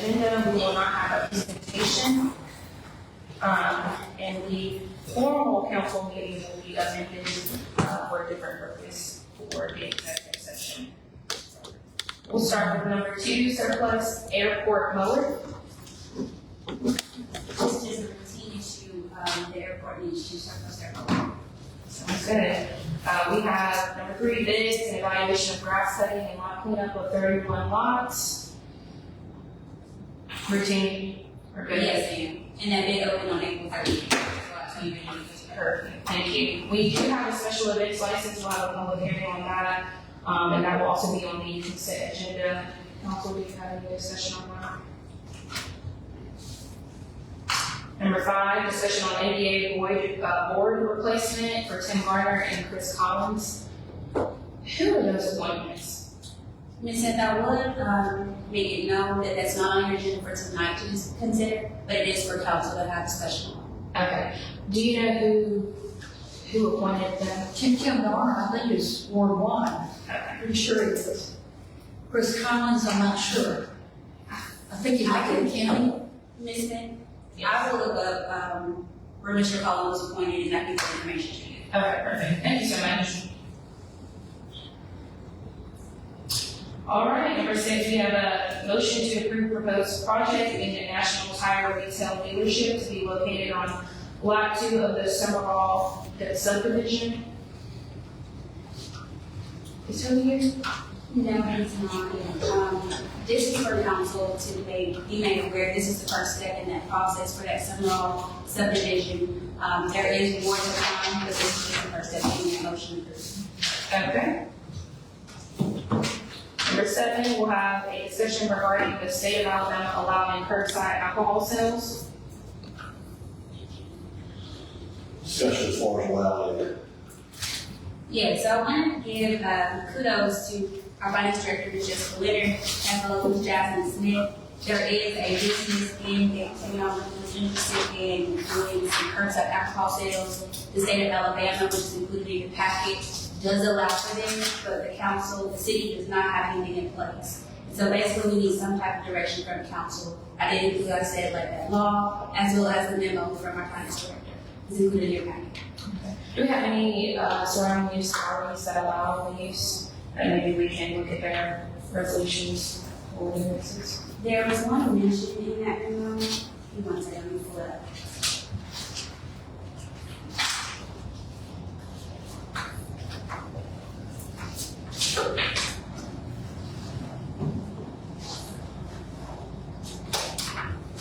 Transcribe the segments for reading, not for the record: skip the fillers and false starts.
agenda, we will not have a presentation. And the formal council meeting will be amended for a different purpose for the executive session. We'll start with number 2, surplus airport mower. Just as a routine issue, the airport needs to surplus their mower. Sounds good. We have number 3, bids and evaluation of grass cutting and lot cleanup of 31 lots. Routine. We're good. Yes, ma'am. And that bid opened on April 30th. Perfect. Thank you. We do have a special events license. We'll have a public hearing on that. And that will also be on the consent agenda. Council, do you have any discussion on that? Number 5, discussion on NBA board replacement for Tim Garner and Chris Collins. Who are those appointments? Ms. Smith, I would make it known that that's not on your agenda for tonight to consider, but it is for council to have discussion on. Okay. Do you know who appointed them? Tim Garner, I think is Ward 1. Okay. Pretty sure it is. Chris Collins, I'm not sure. I think he might be the county. Ms. Smith, I will look up where Mr. Collins was appointed and I can get the information to you. Okay, perfect. Thank you so much. All right, number 6, we have a motion to approve proposed project in the National Tire Retail Dealership to be located on Lot 2 of the Summerall subdivision. Is who here? No, it's not. This is for council to be made aware. This is the first step in that process for that Summerall subdivision. There is more to come, but this is just the first step in that motion. Okay. Number 7, we'll have a discussion regarding the state of Alabama allowing curbside alcohol sales. Discussion as far as allowing. Yeah, so I want to give kudos to our finance director, Ms. Litter, as well as Jasmine Smith. There is a business in Dayton who's interested in doing some curbside alcohol sales. The state of Alabama, which is included in the package, does allow for this, but the council, the city does not have anything in place. So basically, we need some type of direction from the council. I did include, like I said, like that law, as well as the memo from our finance director. It's included in your package. Okay. Do we have any surrounding municipalities that allow the use? And maybe we can look at their resolutions or ordinances. There was one mentioned in that memo. You want to say, let me pull it up.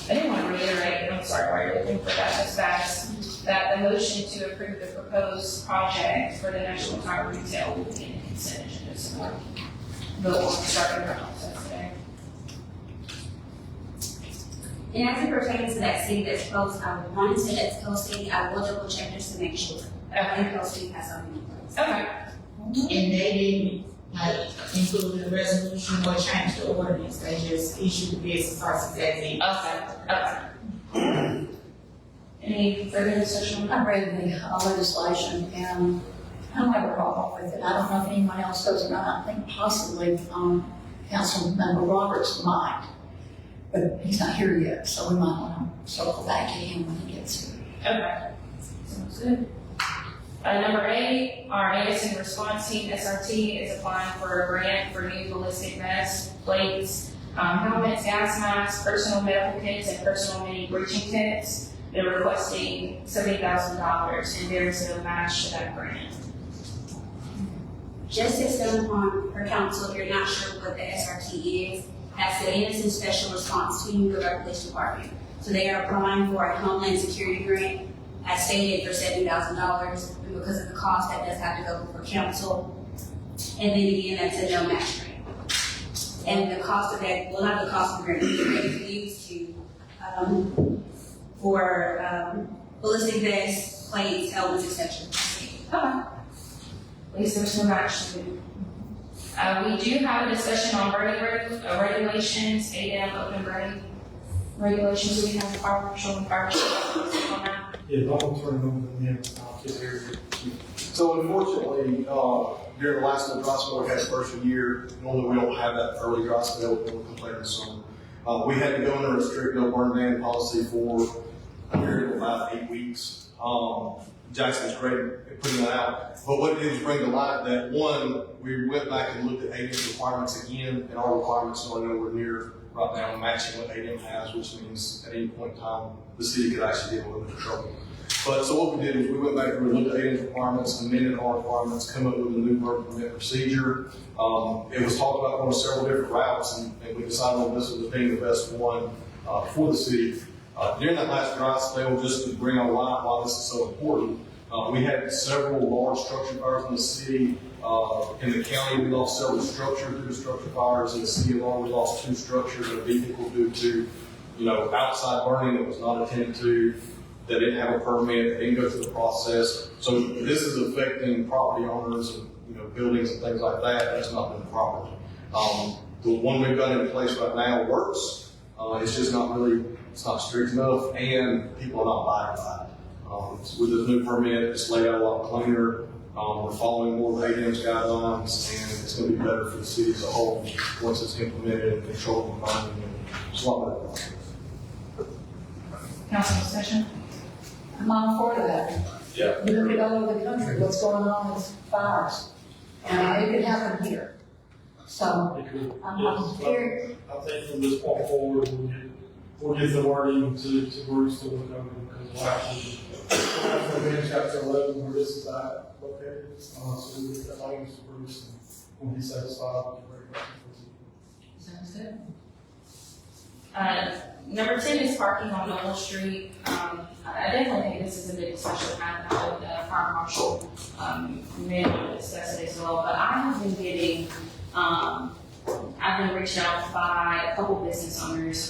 I didn't want to reiterate, I'm sorry, while you're looking for that as fast, that the motion to approve the proposed project for the National Tire Retail will be in the consent agenda, so we'll vote on starting the process today. And as it pertains to that city that's closed, I would want to say that's posting. I will double check just to make sure. I think posting has something in place. Okay. And they didn't include the resolution or change the ordinance, they just issued the business license as is. Okay. Any further discussion? I read the legislation and I don't have a problem with it. I don't know if anyone else does or not. I think possibly Councilman Roberts might, but he's not here yet, so we might want to circle back at him when he gets here. Okay. Sounds good. Number 8, our Anniston response team, SRT, is applying for a grant for new ballistic vests, plates, helmets, gas masks, personal medical kits, and personal mini breaching kits. They're requesting $70,000, and there is no match to that grant. Just as done upon per council, if you're not sure what the SRT is, that's the Anniston Special Response Team, the Police Department. So they are applying for a Homeland Security grant, as stated, for $70,000, and because of the cost, that does have to go before council. And then again, that's a no match grant. And the cost of that, well, not the cost of the grant, it's used to, for ballistic vests, plates, helmets, etc. Okay. At least there's no match to do. We do have a discussion on burning regulations, at.PM open burning regulations. Do we have the fire marshal and fire chief on that? Yeah, I'll turn it over to them. So unfortunately, during the last little dry spell we had the first of the year, normally we don't have that early dry spell, we'll complain in the summer. We had to go under a strict no burn ban policy for a period of about 8 weeks. Jackson's great at putting that out. But what it did was bring to light that, one, we went back and looked at 8M requirements again, and our requirements are nowhere near right now matching what 8M has, which means at any point in time, the city could actually get a little bit of trouble. But so what we did is we went back and we looked at 8M requirements, amended our requirements, come up with a new burn permit procedure. It was talked about on several different routes, and we decided on this as being the best one for the city. During that last dry spell, just to bring online why this is so important, we had several large structure fires in the city. In the county, we lost several structures due to structure fires. In the city alone, we lost 2 structures and a vehicle due to, outside burning that was not attended to, that didn't have a permit, that didn't go through the process. So this is affecting property owners and, buildings and things like that. That's not been proper. The one we've got in place right now works. It's just not really, it's not strict enough, and people are not buying by it. With this new permit, it's laid out a lot cleaner. We're following more of 8M's guidelines, and it's going to be better for the city as a whole once it's implemented and controlled and binding. It's a lot better. Council discussion? I'm all for that. Yeah. You look at all over the country, what's going on with fires. And it could happen here. So, I'm here. I think from this point forward, we'll get the wording to Bruce to look over, because we'll actually amend chapter 11 where this is located. So we'll get that language to Bruce, and we'll be satisfied with the bring it back to the Sounds good. Number 10 is parking on Noble Street. I definitely think this is a good discussion. I know the fire marshal may discuss it as well, but I have been getting, I've been reached out by a couple business owners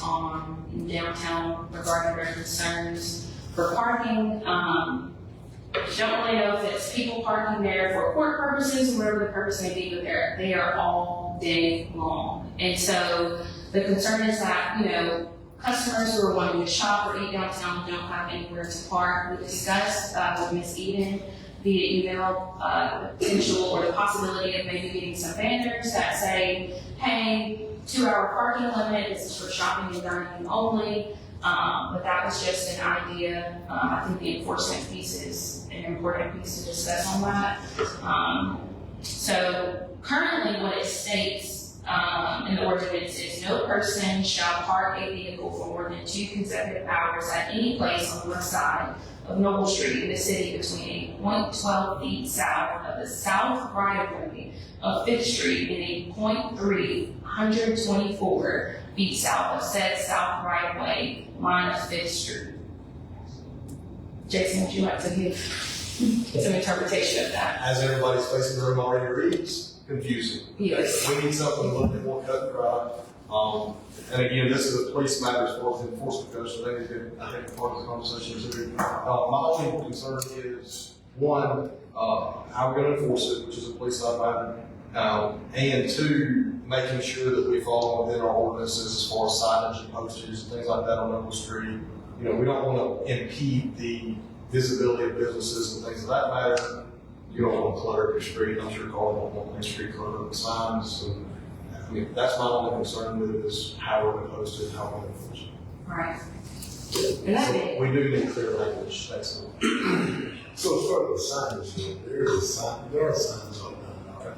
in downtown regarding their concerns for parking. Don't really know if it's people parking there for court purposes or whatever the purpose may be, but they are all day long. And so the concern is that, customers who are wanting to shop or eat downtown don't have anywhere to park. We discussed with Ms. Eden via email the potential or the possibility of maybe getting some vendors that say, hey, 2-hour parking limit, this is for shopping and dining only. But that was just an idea. I think the enforcement piece is an important piece to discuss on that. So currently what it states in the ordinance is no person shall park a vehicle for more than 2 consecutive hours at any place on the west side of Noble Street in the city between 0.12 feet south of the south right-of-way of 5th Street and 124 feet south of said south right-of-way line of 5th Street. Jason, would you like to give some interpretation of that? As everybody's facing the room already reads, confusing. Yes. We need something a little bit more cut and dry. And again, this is a police matter as far as enforcement goes, so they need to, I think, part of the conversation too. My only concern is, one, how we're going to enforce it, which is a police side matter, and 2, making sure that we fall within our ordinances as far as signage and postages and things like that on Noble Street. We don't want to impede the visibility of businesses and things of that matter. You don't want to clutter your street. I'm sure Carl won't want Main Street cluttered with signs. And, that's my only concern with it is how we're going to post it and how we're going to enforce it. Right. And that's it. We do need clear language. That's all. So as far as the signage, there are signs on that, okay?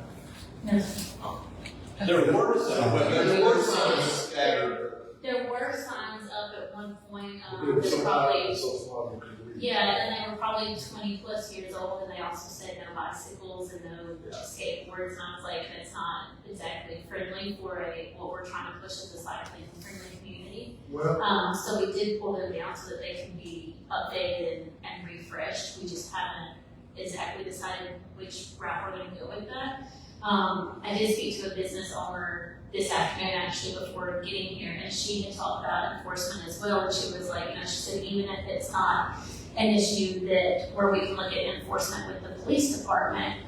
There were signs scattered. There were signs up at one point, There was that some probably, so far we could read. yeah, and they were probably 20+ years old, and they also said no bicycles and no skateboards, and I was like, that's not exactly friendly for what we're trying to push as a cycling friendly community. Well, So we did pull them down so that they can be updated and refreshed. We just haven't exactly decided which route we're gonna go with that. I did speak to a business owner this afternoon actually before getting here, and she had talked about enforcement as well, and she was like, she said even if it's not an issue that where we can look at enforcement with the police department,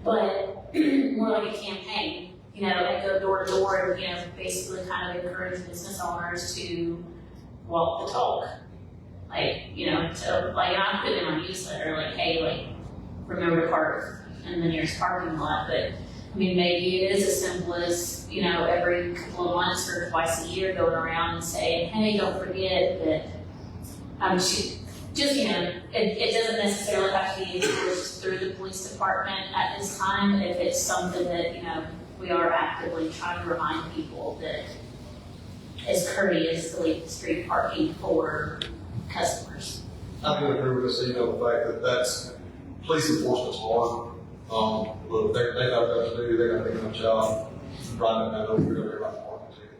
but more like a campaign, and go door to door and, basically kind of encourage business owners to walk the talk. I'm putting in my newsletter, hey, remember to park in the nearest parking lot, but I mean, maybe it is as simple as, you know, every couple of months or twice a year going around and saying, hey, don't forget that, just, you know, it doesn't necessarily have to be enforced through the police department at this time, if it's something that, you know, we are actively trying to remind people that is courteously street parking for customers. I can agree with this, you know, the fact that that's, police enforcement's hard. Look, they got enough to do, they got a big enough job, driving that over, you're gonna be right parking ticket.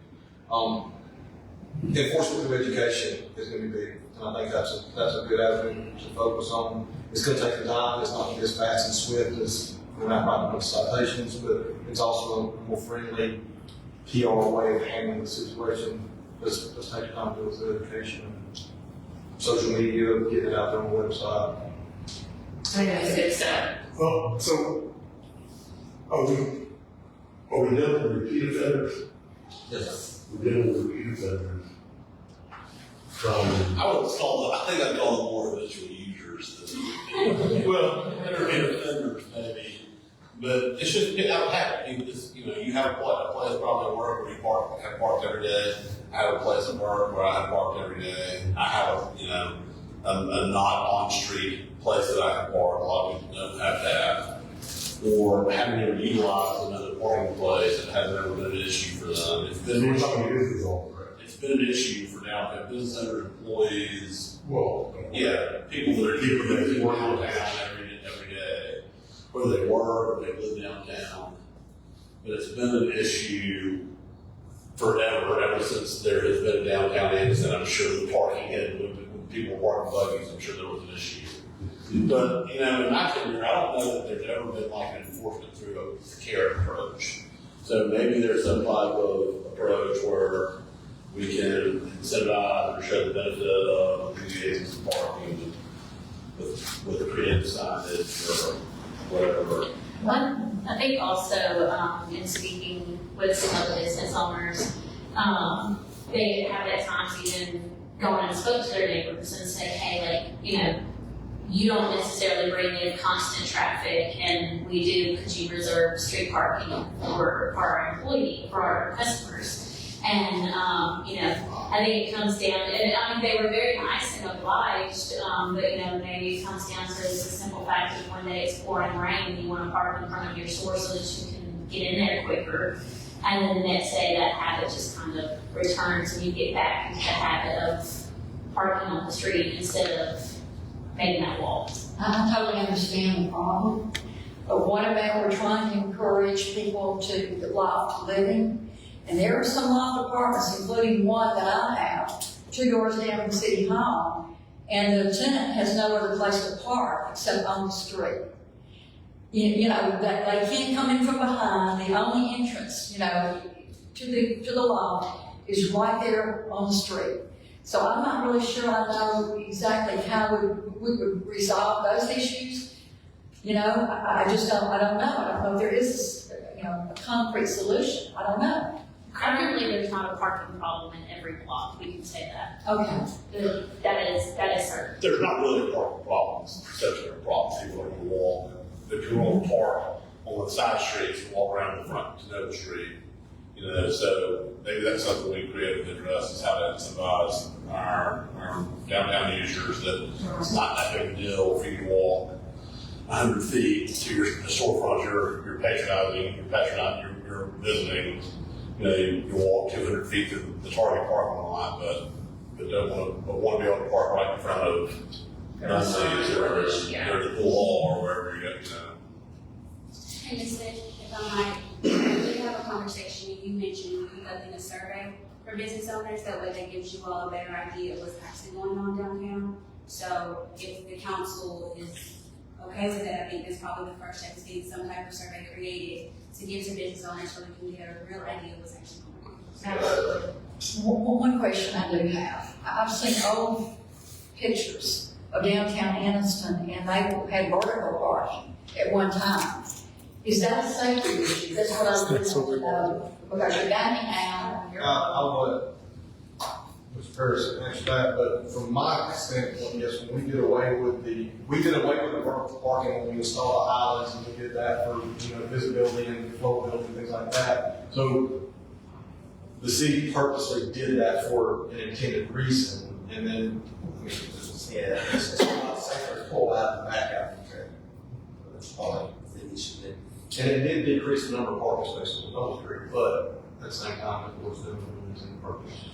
Enforcement through education is gonna be big, and I think that's a good avenue to focus on. It's gonna take some time, it's not as fast and swift as, we're not writing citations, but it's also a more friendly PR way of handling the situation. Let's take time to do with education. Social media, getting it out there on the website. I think that's good stuff. Well, so, are we dealing with repeat offenders? Yes. We're dealing with repeat offenders from, I think I'd call them more habitual users than, well, repeat offenders maybe. But it's just, I don't have it. It's, you know, you have a place probably at work where you have parked every day. I have a place at work where I have parked every day. I have a not on street place that I can park. A lot of people don't have that. Or having never utilized another parking place, it hasn't ever been an issue for them. It's been an issue for downtown business owners, employees. well, Yeah, people that are downtown every day, whether they work or they live downtown. But it's been an issue forever, ever since there has been downtown Anniston. I'm sure the parking when people were parking buggies, I'm sure there was an issue. But, you know, in my tenure, I don't know that there's ever been like an enforcement through a carrot approach. So maybe there's some type of approach where we can incentivize or show the benefit of alleviating some parking with the creative signage or whatever. I think also, in speaking with some of the business owners, they have at times even gone and spoke to their neighbors and said, hey, like, you know, you don't necessarily bring in constant traffic, and we do, could you reserve street parking for our for our customers? And, you know, I think it comes down, and I mean, they were very nice and obliged, but, you know, maybe it comes down to the simple fact that one day it's pouring rain and you want to park in front of your store so that you can get in there quicker. And then the next day that habit just kind of returns and you get back into the habit of parking on the street instead of making that wall. I totally understand the problem, but what about we're trying to encourage people to the loft living? And there are some loft apartments, including one that I have, 2 doors down from City Hall, and the tenant has no other place to park except on the street. You know, that they can't come in from behind. The only entrance, you know, to the loft is right there on the street. So I'm not really sure I know exactly how we would resolve those issues. You know, I just don't know. I don't know if there is, you know, a concrete solution. I don't know. Currently, there's not a parking problem in every block, we can say that. Okay. That is certain. There's not really parking problems, except for problems people are going to walk. If you're going to park on the side streets and walk around the front to know the street, you know, so maybe that's something we created to address, is how to incentivize our downtown users that it's not that big a deal for you to walk 100 feet to your storefront you're patronizing, you're visiting. You know, you walk 200 feet to the Target parking lot, but want to be able to park right in front of Dunsies or the wall or wherever you go, you know. And instead, if I might, we have a conversation, and you mentioned conducting a survey for business owners, that way that gives you all a better idea of what's actually going on downtown. So if the council is okay with it, I think that's probably the first step, is getting some type of survey created to give to business owners so we can get a real idea of what's actually going on. Absolutely. One question I do have. I've seen old pictures of downtown Anniston, and they had vertical parking at one time. Is that a safety issue? That's what I really want to know. Because you're backing out. I'll let Mr. Harrison answer that, but from my standpoint, yes, when we did away with the vertical parking when we installed the islands, and we did that for, visibility and flowability and things like that. So the city purposely did that for an intended reason, and then, it's a lot safer to pull out and back out the track. That's probably the issue there. and it did decrease the number of parking spaces, I agree, but at the same time, it was doing the intended purpose.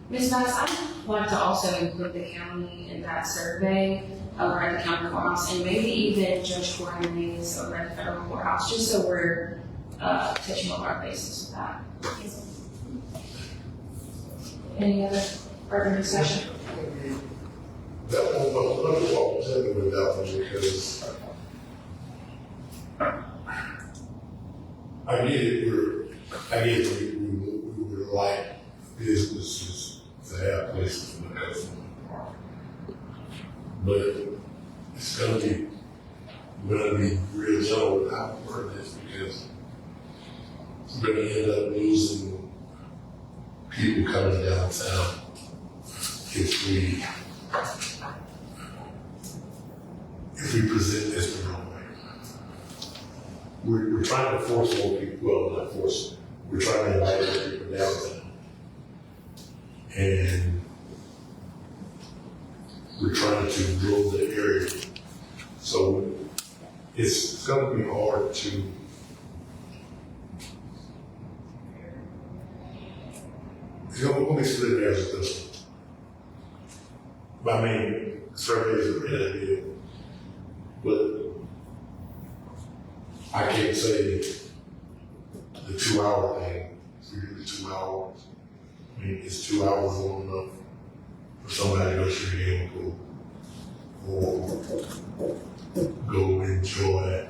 Ms. Bass, I'd like to also include the county in that survey over at the county courthouse, and maybe even Judge Cornelius over at the federal courthouse, just so we're touching all our bases with that. Any other further discussion? That one, but let me walk with that one because I get it, we would like businesses to have places for the customer. But it's gonna be real gentle with how we word this because we're gonna end up losing people coming downtown if we present this the wrong way. We're trying to force more people, well, not force, we're trying to invite more people downtown. And we're trying to grow the area. So it's gonna be hard to let me split it as this. I mean, surveys are an idea, but I can't say the 2 hour thing. If we do the 2 hours, I mean, is 2 hours long enough for somebody to go to the game pool or go enjoy,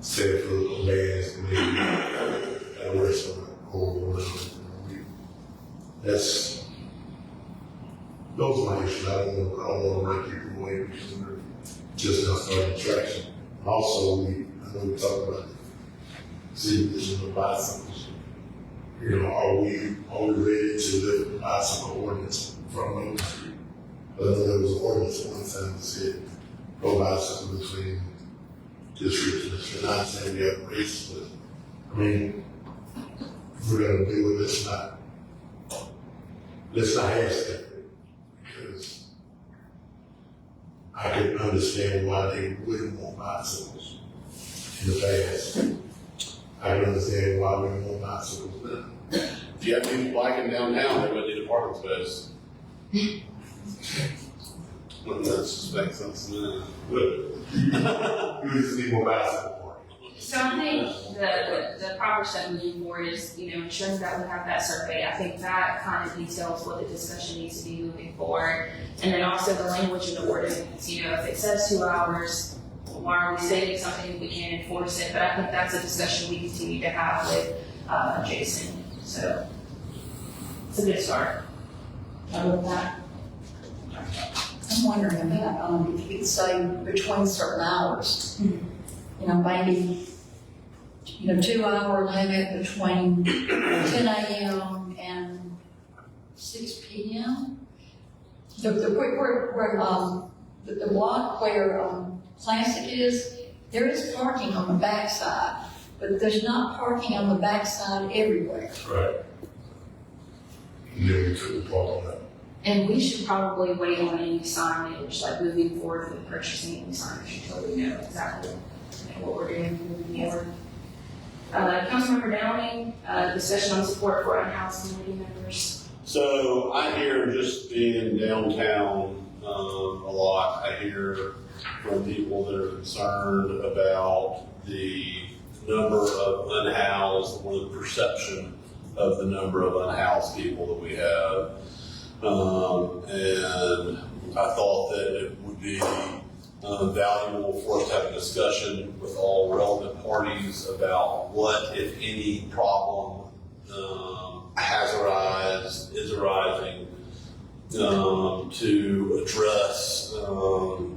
say for a man's maybe at a restaurant or whatever. Those are my issues. I don't want to run people away because we're just not starting attraction. Also, I know we talked about the city vision of bicycles. Are we ready to live the bicycle ordinance from Main Street? I know there was an ordinance one time that said no bicycle between districts. And not saying we have races, but I mean, if we're going to do it, let's not hashtag it, because I can understand why they wouldn't want bicycles in the past. I can understand why we want bicycles now. If you have people biking downtown, they would need a parking space. Wouldn't that suspect something? You just need more bicycle parking. So I think the proper step moving forward is, ensuring that we have that survey. I think that kind of details what the discussion needs to be moving forward. And then also the language in the ordinance, if it says 2 hours, why are we stating something if we can't enforce it? But I think that's a discussion we continue to have with Jason. So it's a good start. Other than that, I'm wondering about, if you could say between certain hours, maybe, 2 hour limit between 10 a.m. and 6 p.m. The block where Classic is, there is parking on the backside, but there's not parking on the backside everywhere. Right. And then we took the park on that. and we should probably wait on any signage, like moving forward with purchasing any signage until we know exactly what we're doing moving forward. Councilmember Downing, discussion on support for unhoused community members. So I hear, just being downtown a lot, I hear from people that are concerned about the number of unhoused, or the perception of the number of unhoused people that we have. And I thought that it would be valuable for us to have a discussion with all relevant parties about what, if any, problem is arising to address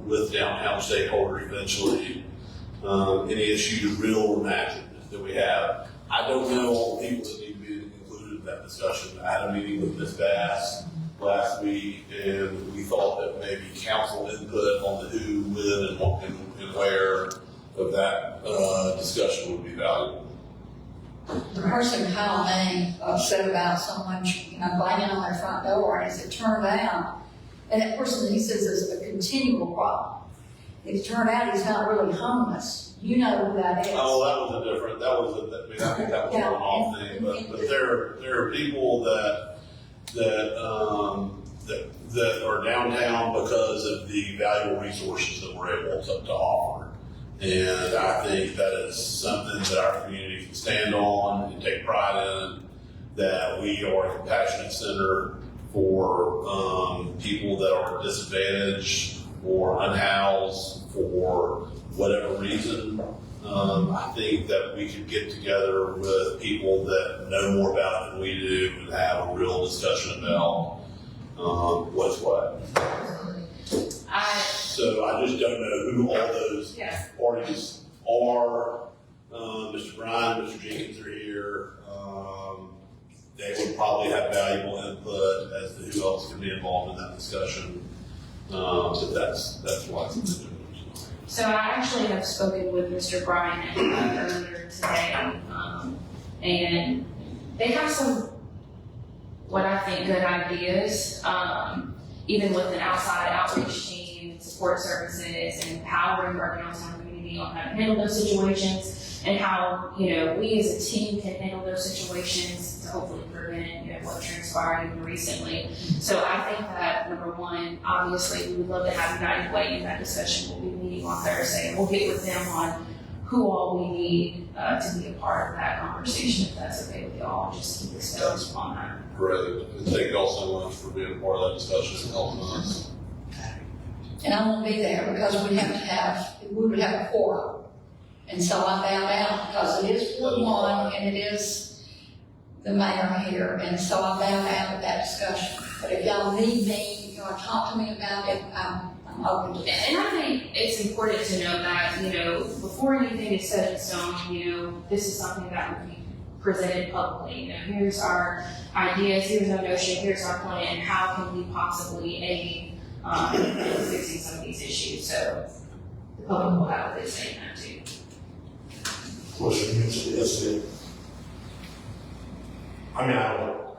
with downtown stakeholders eventually any issue, real or imagined, that we have. I don't know all the people that need to be included in that that discussion. I had a meeting with Ms. Bass last week, and we thought that maybe council input on the who, when, and what, and where of that discussion would be valuable. The person called me upset about someone, banging on their front door, and as it turned out, and that person, he says, is a continual problem. It turned out he's not really homeless. You know who that is. Oh, that was a different, I think that was a one-off thing, but there are people that are downtown because of the valuable resources that we're able to offer. And I think that is something that our community can stand on and take pride in, that we are a compassionate center for people that are disadvantaged or unhoused for whatever reason. I think that we could get together with people that know more about it than we do and have a real discussion about what's what. So I just don't know who all those parties are. Mr. Bryan, Mr. Jenkins are here. They would probably have valuable input as to who else can be involved in that discussion. So that's why it's doing. So I actually have spoken with Mr. Bryan earlier today, and they have some, what I think, good ideas, even with an outside outreach team, support services, and empowering our downtown community on how to handle those situations, and how, we as a team can handle those situations to hopefully prevent, what transpired even recently. So I think that, number one, obviously, we would love to have United Way in that discussion. We'll be meeting on Thursday, and we'll get with them on who all we need to be a part of that conversation, if that's okay with y'all, just keep us on that. Great. And thank you all so much for being a part of that discussion and helping us. And I won't be there because we would have a quorum. And so I bowed out because it is Ward 1 and it is the mayor here. And so I bowed out of that discussion. But if y'all need me, talk to me about it, I'm open to that. And I think it's important to know that, before anything is set in stone, this is something that would be presented publicly. Here's our ideas, here's our notion, here's our plan, and how can we possibly aid in fixing some of these issues. So the public will have a say in that too. Question mentioned yesterday. I don't know.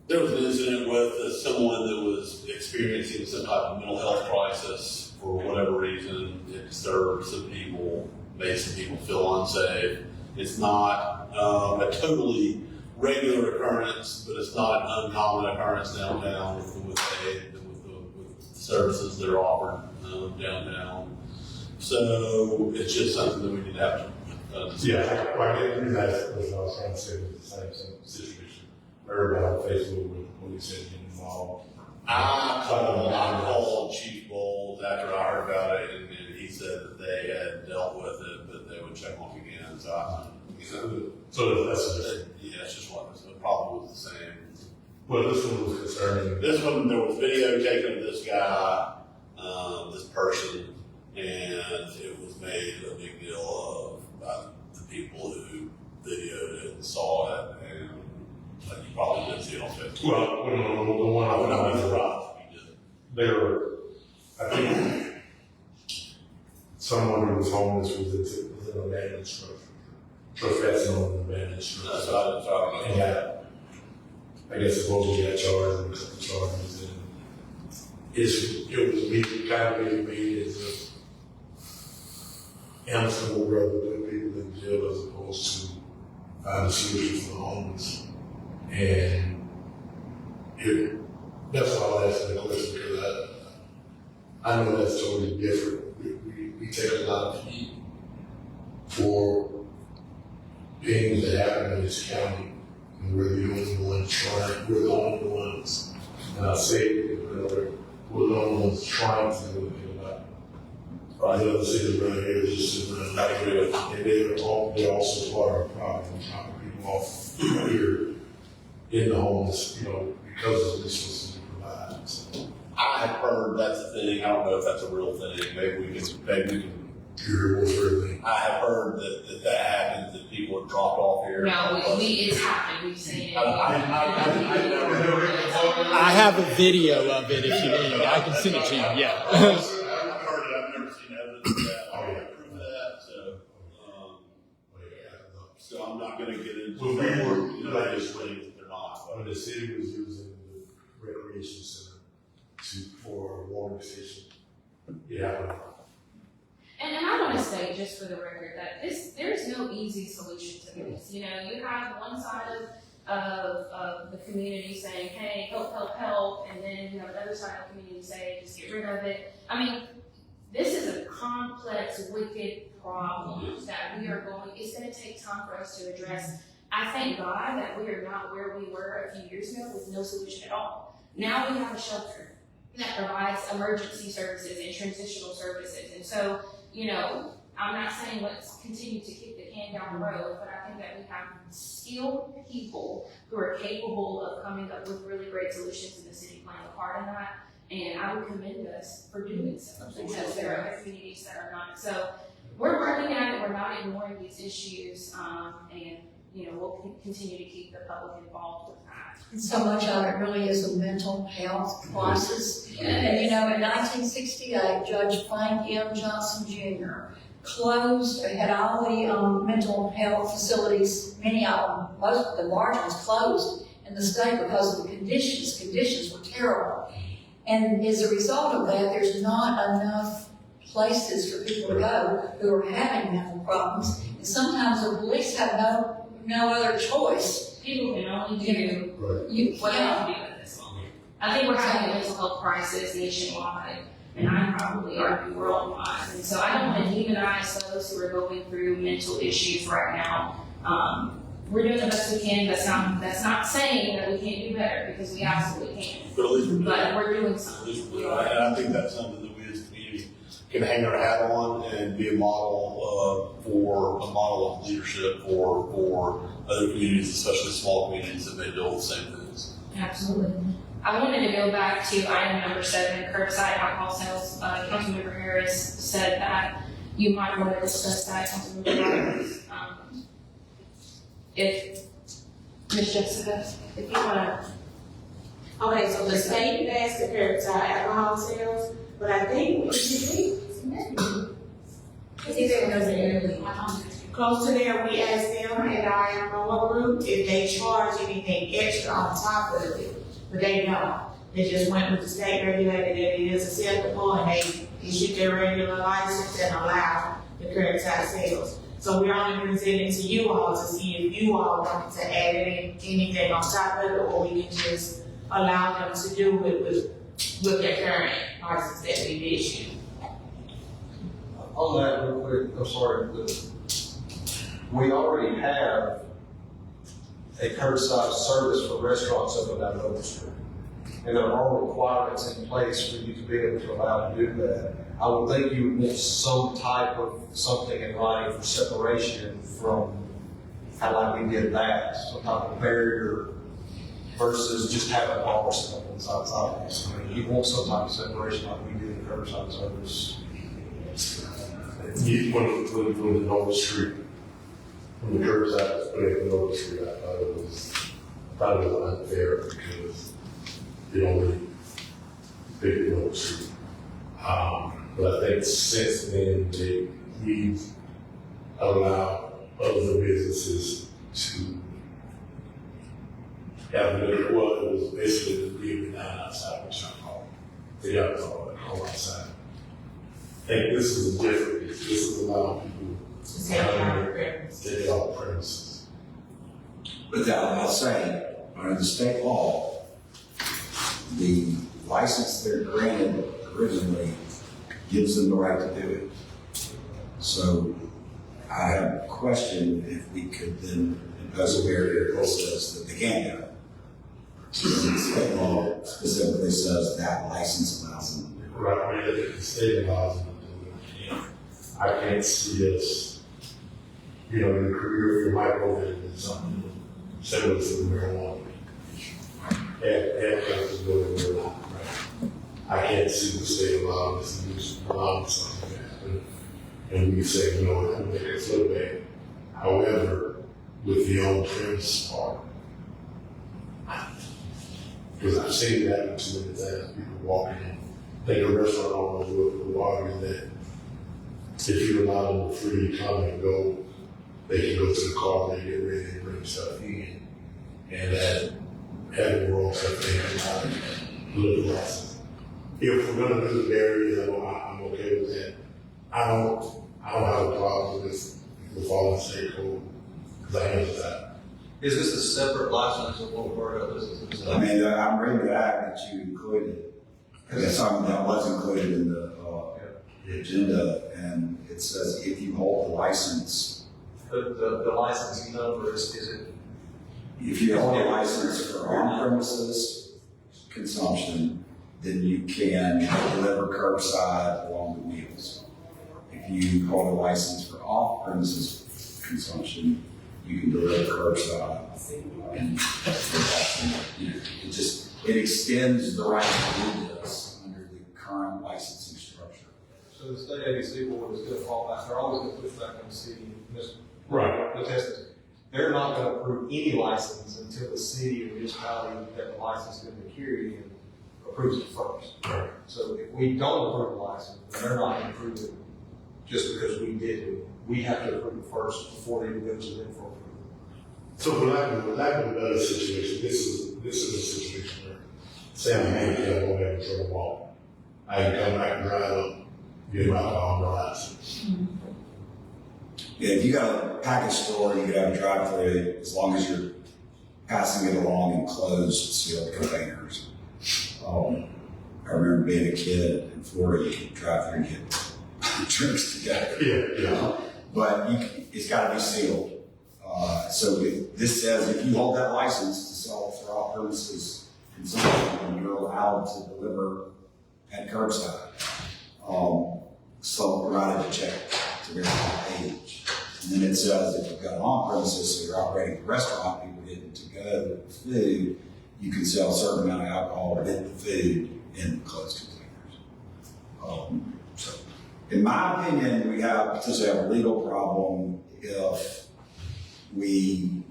There was an incident with someone that was experiencing some type of mental health crisis for whatever reason. It disturbed some people, made some people feel unsafe. It's not a totally regular occurrence, but it's not an uncommon occurrence downtown with the services that are offered downtown. So it's just something that we need to have to Yeah, the reason I was trying to say was the same situation. I heard about on Facebook when police had been involved. I called Chief Bowles after I heard about it, and he said that they had dealt with it, but they would check on it again. So that's just it's just one. So it probably was the same. Well, this one was concerning. This one, there was video taken of this guy, this person, and it was made a big deal of by the people who videoed it and saw it, and you probably didn't see it on Facebook. Well, the one I would not be I surprised if you did. they were, I think, someone who was homeless was in an abandoned structure, trespassing on an abandoned structure. That's what I was talking about. And I guess supposedly got charged with a couple charges, and it was me, kind of made me as a amicable brother put people in jail as opposed to find a solution for the homeless. And that's why I asked that question, because I know that's totally different. We take a lot of heat for things that happen in this county. And we're the only ones trying, we're the only ones, and I say it, we're the only ones trying to do anything about it. Right, the other cities around here is just sitting around, and they're also part of the problem, dropping people off here in the homeless, because of the resources we provide. So. I have heard that's a thing. I don't know if that's a real thing. Maybe we can You're everything. I have heard that happens, that people are dropped off here. No, it's happened, we've seen it. I I have a video of it if you need. I can send it to you. Yeah. I've heard it. I've never seen evidence of that. I can't prove that. So I'm not going to get into Well, I just believe that they're not. When the city was using the recreation center for a water station, yeah. And I want to say, just for the record, that there's no easy solution to this. You know, you have one side of the community saying, hey, help, help, help, and then you have the other side of the community saying, just get rid of it. I mean, this is a complex, wicked problem that it's going to take time for us to address. I thank God that we are not where we were a few years ago with no solution at all. Now we have a shelter that provides emergency services and transitional services. And so, you know, I'm not saying let's continue to kick the can down the road, but I think that we have skilled people who are capable of coming up with really great solutions in the city playing a part in that. And I would commend us for doing so, because there are other communities that are not. So we're working at it, we're not ignoring these issues, and you know, we'll continue to keep the public involved with that. And so much of it really is a mental health crisis. And you know, in 1968, Judge Frank M. Johnson Jr. closed, had all the mental health facilities, many of them, most of the large ones closed in the state because of the conditions. Conditions were terrible. And as a result of that, there's not enough places for people to go who are having mental problems. And sometimes the police have no other choice. People can only do what they can do at this moment. I think we're having a mental health crisis nationwide, and I probably argue worldwide. And so I don't want to demonize those who are going through mental issues right now. We're doing the best we can. That's not saying that we can't do better, because we absolutely can. But at least we're doing At something. least we're doing it. And I think that's something that we as a community can hang our hat on and be a model of leadership for other communities, especially small communities that may deal with the same things. Absolutely. I wanted to go back to item number 7, curbside alcohol sales. Councilmember Harris said that you might want to discuss that, Councilmember Roberts. If Ms. Jessica, if you want to. Okay, so the state passed the curbside alcohol sales, but I think close to there, we asked them in our MOA group if they charge anything extra on top of it, but they don't. They just went with the state regulator that it is acceptable, and they issued their regular license and allowed the curbside sales. So we're only presenting to you all to see if you all want to add anything on top of it, or we can just allow them to do it with their current license that we've issued. On that real quick, I'm sorry, but we already have a curbside service for restaurants up and down Oak Street. And there are requirements in place for you to be able to allow to do that. I would think you would want some type of something in writing for separation from how like we did that, some type of barrier versus just having bars set up inside sites. I mean, you want some type of separation like we did in curbside service. When the Nova Street, when the curbside was put in Nova Street, I thought it was unfair because they only picked Nova Street. But I think since then, we've allowed other businesses to have it was basically the leaving down outside, which I call the alcohol outside. I think this is different. This is allowing people To take off premises. But I'll say, under the state law, the license they're granted originally gives them the right to do it. So I have a question if we could then impose a barrier that says that they can't do it. So the state law specifically says that license allows them to do it. Right, I mean, the state allows them to do it. I can't see us, your microphone is something similar to marijuana. And countries go to marijuana, right? I can't see the state allowing us to use something like that. and we say, you know, it could make us look bad. However, with the on-premise part, because I've seen it happen too many times, people walking in, think a restaurant owners will argue that if you allow them to freely come and go, they can go to the car, they get ready and bring stuff in, and that having the wrong stuff in the liquor license. If we're gonna do the barrier, I'm okay with that. I don't have a problem with following state code, because I handle that. Is this a separate license or what part of this is? I mean, I'm reading the act that you included, because it's something that was included in the agenda, and it says if you hold the license. The licensing number is it? If you hold a license for on-premises consumption, then you can deliver curbside along with meals. If you hold a license for off-premises consumption, you can deliver curbside. And it extends the right to do this under the current licensing structure. So the state ABC board is going to fall back. They're always going to push back on the city. Right. The test is, they're not going to approve any license until the city or municipality that the license is going to carry in approves it first. Right. So if we don't approve a license, then they're not going to approve it just because we did it. We have to approve it first before they even go to them for approval. So for lack of a better situation, this is a situation where, say I'm handicapped, I won't have trouble walking. I can come back and drive up, get my car on the license. Yeah, if you got a package store, you could have a drive-through as long as you're passing it along in closed, sealed containers. I remember being a kid in Florida, you could drive through and get drinks together. Yeah. But it's got to be sealed. So this says if you hold that license to sell for off-premises consumption, you're allowed to deliver at curbside. So provided a check to verify age. And then it says if you've got an on-premises, so you're operating a restaurant, people getting to go food, you can sell a certain amount of alcohol with the food in closed containers. So, in my opinion, we potentially have a legal problem if we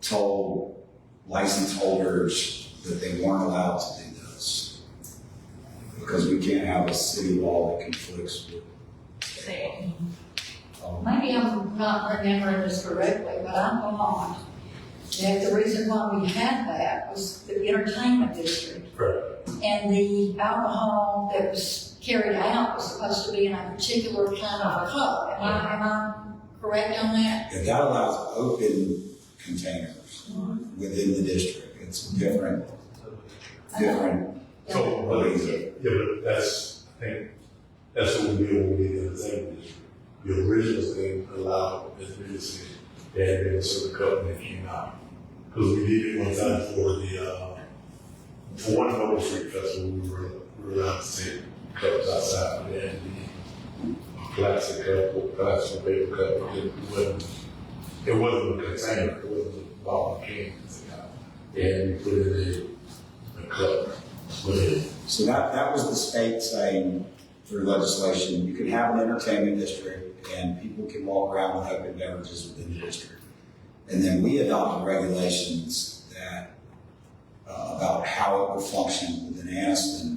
told license holders that they weren't allowed to do this. Because we can't have a city law that conflicts with. Maybe I'm not remembering this correctly, but I'm wrong. That the reason why we had that was the entertainment district. Right. And the alcohol that was carried out was supposed to be in a particular kind of a cup. Am I correct on that? If that allows open containers within the district, it's different. So, but that's, I think, that's what we do when we get the entertainment district. The original thing allowed as business, and there was a certain company that came out. Because we did it one time for one Noble Street Festival, we were allowed to take cups outside, and the plastic cup, plastic paper cup, it wasn't a container, it wasn't a bottle can, and we put it in a cup. So that was the state saying through legislation, you can have an entertainment district and people can walk around with open beverages within the district. And then we adopted regulations that about how it would function within Anniston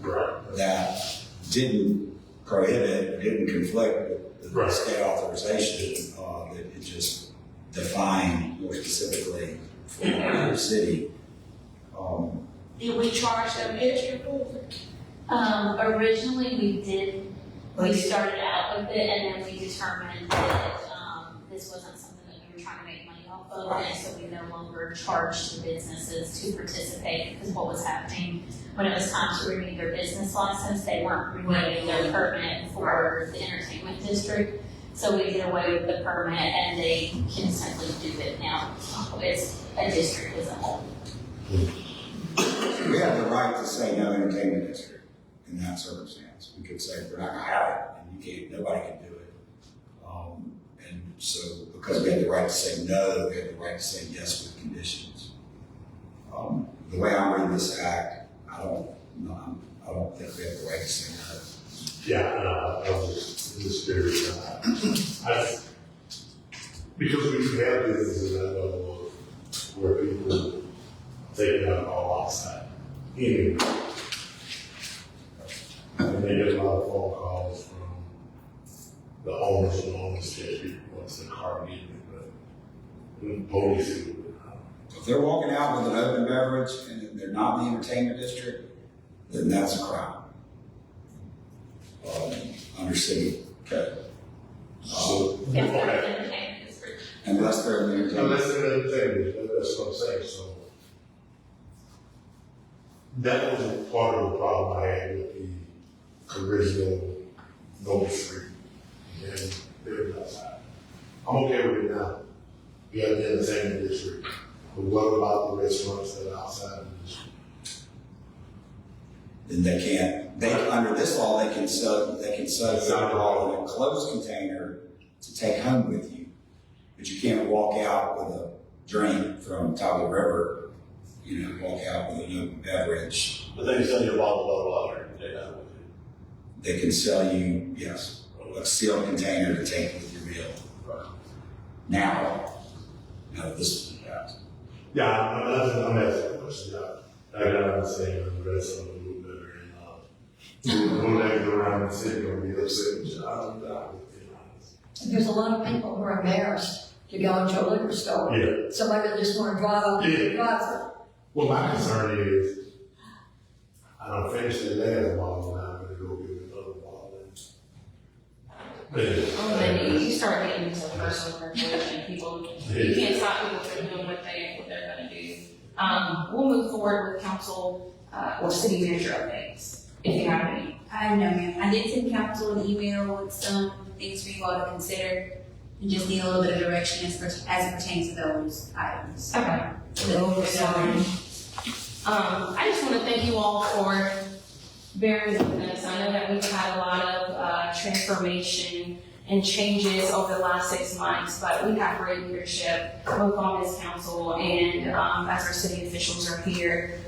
that didn't prohibit, didn't conflict with the state authorization, that it just defined more specifically for the city. Did we charge them extra for it? Originally we did, we started out with it and then we determined that, this wasn't something that we were trying to make money off of, and so we no longer charged the businesses to participate, because what was happening when it was time to renew their business license, they weren't renewing their permit for the entertainment district. So we did away with the permit and they can simply do it now. It's a district as a whole. We have the right to say no entertainment district in that circumstance. We could say we're not going to have it, and you can't. Nobody can do it. And so, because we have the right to say no, we have the right to say yes with conditions. The way I'm reading this act, I don't think we have the right to say no. Yeah, I was this period of time. Because we have businesses I know of where people take out all outside. Anyway. And they get a lot of phone calls from the owners and owners that people wants the car meeting, but the police. If they're walking out with an open beverage and they're not in the entertainment district, then that's a crime. Under city code. So, If they're in okay. the entertainment district. Unless they're in the entertainment. Unless they're entertainment, that's what I'm saying, so. That was part of the problem I had with the original Noble Street. And they're outside. I'm okay with it now. We have the entertainment district. But what about the restaurants that are outside of the district? Then they can't, under this law, they can sell alcohol in a closed container to take home with you. But you can't walk out with a drink from Toggle River, walk out with an open beverage. But they can sell you a bottle of water and take that with you. They can sell you, yes, a sealed container to take with your meal. Right. Now, this is bad. Yeah, I'm asking a question, yeah. I got what I'm saying, the rest of them a little better, and, niggas around the city gonna be upset with you. I don't know, to be honest. There's a lot of people who are embarrassed to go into a liquor store. Yeah. Somebody will just want to drive up and drive through. Well, my concern is, I don't finish the last bottle, now I'm gonna go get another bottle. Oh, then you start getting into personal regulation, people, you can't stop people from doing what they're gonna do. We'll move forward with council, or city manager updates, if you have any. I know, ma'am. I did send council an email with some things for you all to consider, and just need a little bit of direction as it pertains to those items. Okay. I just want to thank you all for bearing with us. I know that we've had a lot of transformation and changes over the last 6 months, but we have great leadership both on this council and as our city officials are here,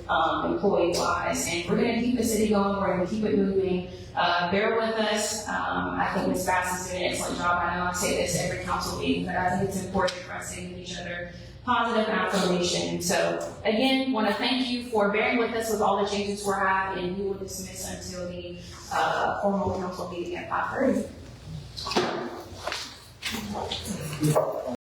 employee-wise, and we're going to keep the city going. We're going to keep it moving. Bear with us. I think Ms. Bass is doing an excellent job. I know I say this every council meeting, but I think it's important for us to give each other positive affirmation. So again, want to thank you for bearing with us with all the changes we're having, and we will dismiss until the formal council meeting at 5:30.